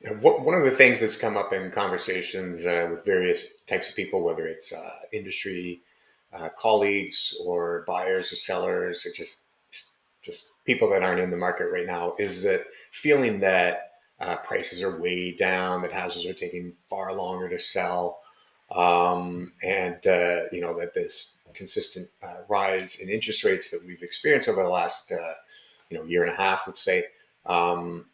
And one of the things that's come up in conversations with various types of people, whether it's industry colleagues or buyers or sellers or just people that aren't in the market right now, is that feeling that prices are way down, that houses are taking far longer to sell, and that this consistent rise in interest rates that we've experienced over the last year and a half, let's say. Um,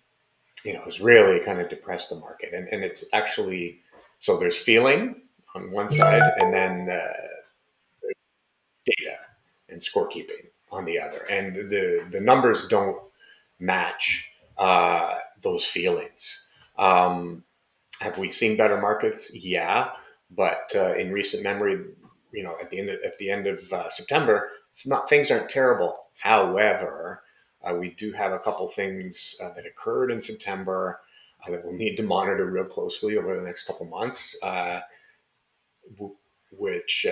has really kind of depressed the market. And it's actually, so there's feeling on one side and then data and scorekeeping on the other. And the numbers don't match those feelings. Um, have we seen better markets? Yeah. But in recent memory, at the end of September, it's not things aren't terrible. However, we do have a couple things that occurred in September that we'll need to monitor real closely over the next couple months, w- which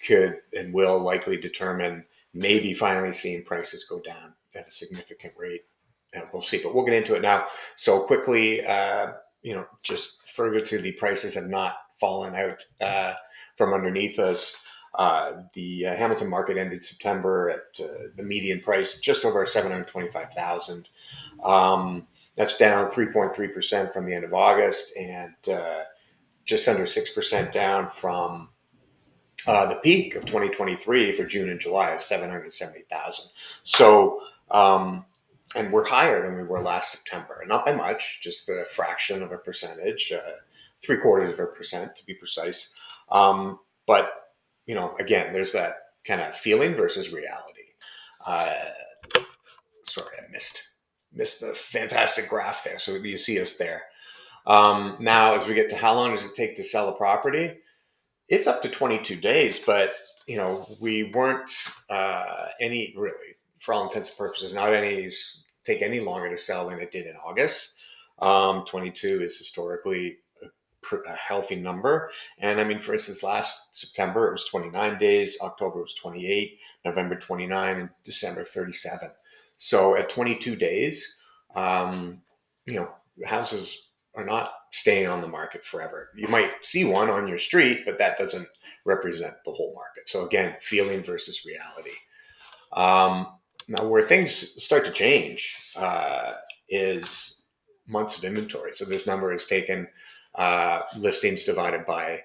could and will likely determine maybe finally seeing prices go down at a significant rate. We'll see, but we'll get into it now. So quickly, just further to the prices have not fallen out from underneath us. The Hamilton market ended September at the median price just over 725,000. That's down 3.3% from the end of August and just under 6% down from the peak of 2023 for June and July of 770,000. So, and we're higher than we were last September, not by much, just a fraction of a percentage, three-quarters of a percent to be precise. But again, there's that kind of feeling versus reality. Uh, Sorry, I missed the fantastic graph there. So you see us there. Now, as we get to how long does it take to sell a property, it's up to 22 days, but we weren't any really, for all intents and purposes, not any take any longer to sell than it did in August. 22 is historically a healthy number. And I mean, for instance, last September it was 29 days, October was 28, November 29, and December 37. So at 22 days, um, you know, houses are not staying on the market forever. You might see one on your street, but that doesn't represent the whole market. So again, feeling versus reality. Um, Now, where things start to change is months of inventory. So this number is taken listings divided by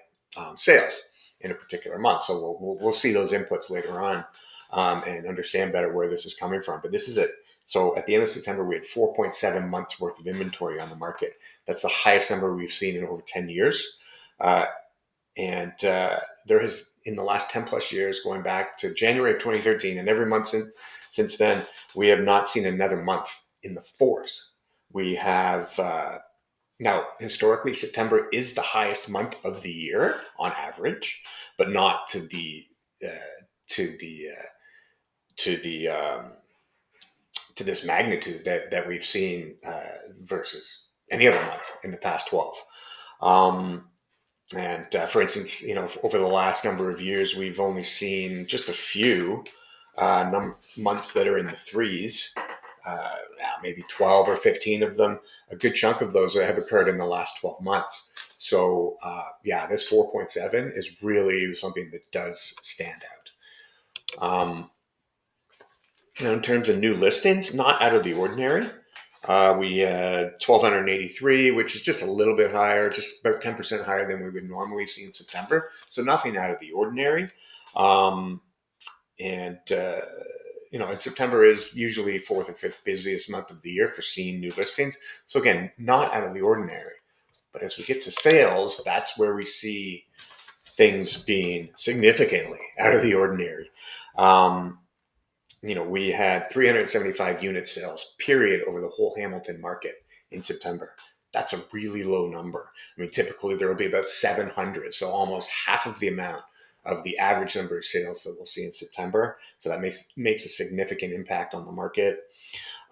sales in a particular month. So we'll see those inputs later on and understand better where this is coming from. But this is it. So at the end of September, we had 4.7 months worth of inventory on the market. That's the highest number we've seen in over 10 years. Uh, and there has, in the last 10 plus years, going back to January of 2013, and every month since then, we have not seen another month in the fours. We have now, historically, September is the highest month of the year on average, but not to the to the to the to this magnitude that we've seen versus any other month in the past 12. Um, and for instance, over the last number of years, we've only seen just a few months that are in the threes, maybe 12 or 15 of them. A good chunk of those have occurred in the last 12 months. So, this 4.7 is really something that does stand out. In terms of new listings, not out of the ordinary. We had 1,283, which is just a little bit higher, just about 10% higher than we would normally see in September. So nothing out of the ordinary. Um, and and September is usually fourth or fifth busiest month of the year for seeing new listings. So again, not out of the ordinary. But as we get to sales, that's where we see things being significantly out of the ordinary. Um, we had 375 unit sales, period, over the whole Hamilton market in September. That's a really low number. I mean, typically there will be about 700, so almost half of the amount of the average number of sales that we'll see in September. So that makes a significant impact on the market.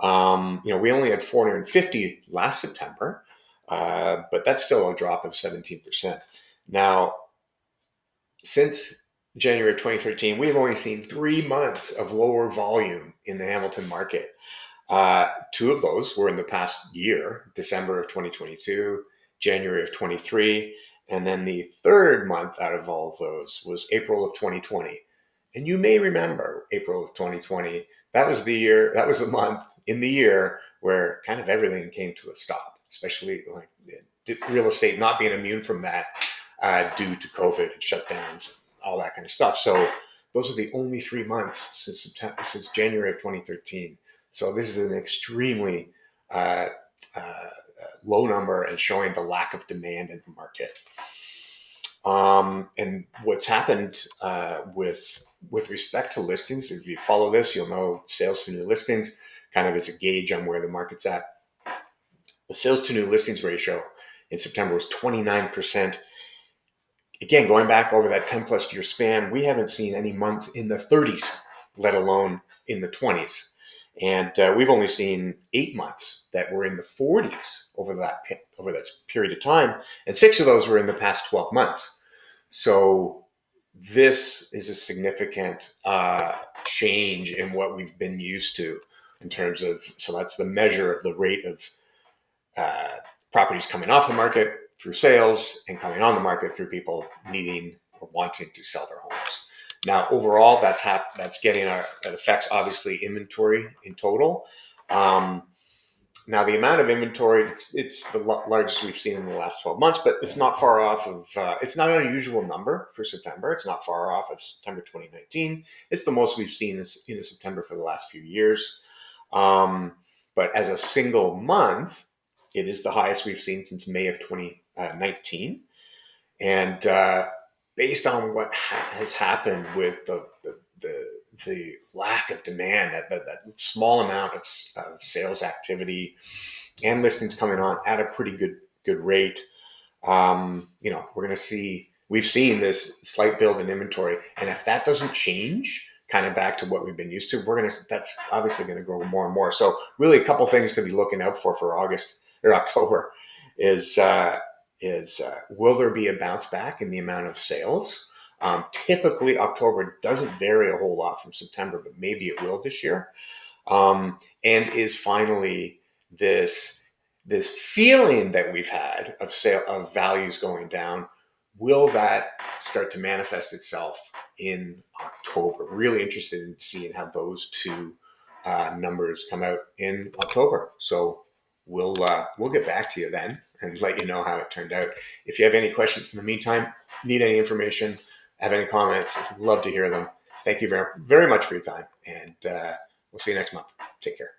We only had 450 last September, but that's still a drop of 17%. Now, since January of 2013, we have only seen 3 months of lower volume in the Hamilton market. Two of those were in the past year, December of 2022, January of 23, and then the third month out of all of those was April of 2020. And you may remember April of 2020. That was the year, that was a month in the year where kind of everything came to a stop, especially like real estate not being immune from that due to COVID and shutdowns, all that kind of stuff. So those are the only 3 months since September, since January of 2013. So this is an extremely uh, uh, low number and showing the lack of demand in the market. And what's happened with respect to listings, if you follow this, you'll know sales to new listings kind of is a gauge on where the market's at. The sales to new listings ratio in September was 29%. Again, going back over that 10 plus year span, we haven't seen any month in the 30s, let alone in the 20s. And we've only seen 8 months that were in the 40s over that period of time. And 6 of those were in the past 12 months. So this is a significant change in what we've been used to in terms of, so that's the measure of the rate of uh, properties coming off the market through sales and coming on the market through people needing or wanting to sell their homes. Now, overall, that's getting that affects obviously inventory in total. Um, Now, the amount of inventory, it's the largest we've seen in the last 12 months, but it's not far off of, it's not an unusual number for September. It's not far off of September 2019. It's the most we've seen in September for the last few years. Um, but as a single month, it is the highest we've seen since May of 2019. And based on what has happened with the lack of demand, that small amount of sales activity and listings coming on at a pretty good rate, we're going to see. We've seen this slight build in inventory, and if that doesn't change, kind of back to what we've been used to, that's obviously going to grow more and more. So, really, a couple things to be looking out for August or October is. Will there be a bounce back in the amount of sales? Typically, October doesn't vary a whole lot from September, but maybe it will this year. And is finally this feeling that we've had of values going down, will that start to manifest itself in October? Really interested in seeing how those two numbers come out in October. So we'll get back to you then and let you know how it turned out. If you have any questions in the meantime, need any information, have any comments, I'd love to hear them. Thank you very, very much for your time, and we'll see you next month. Take care.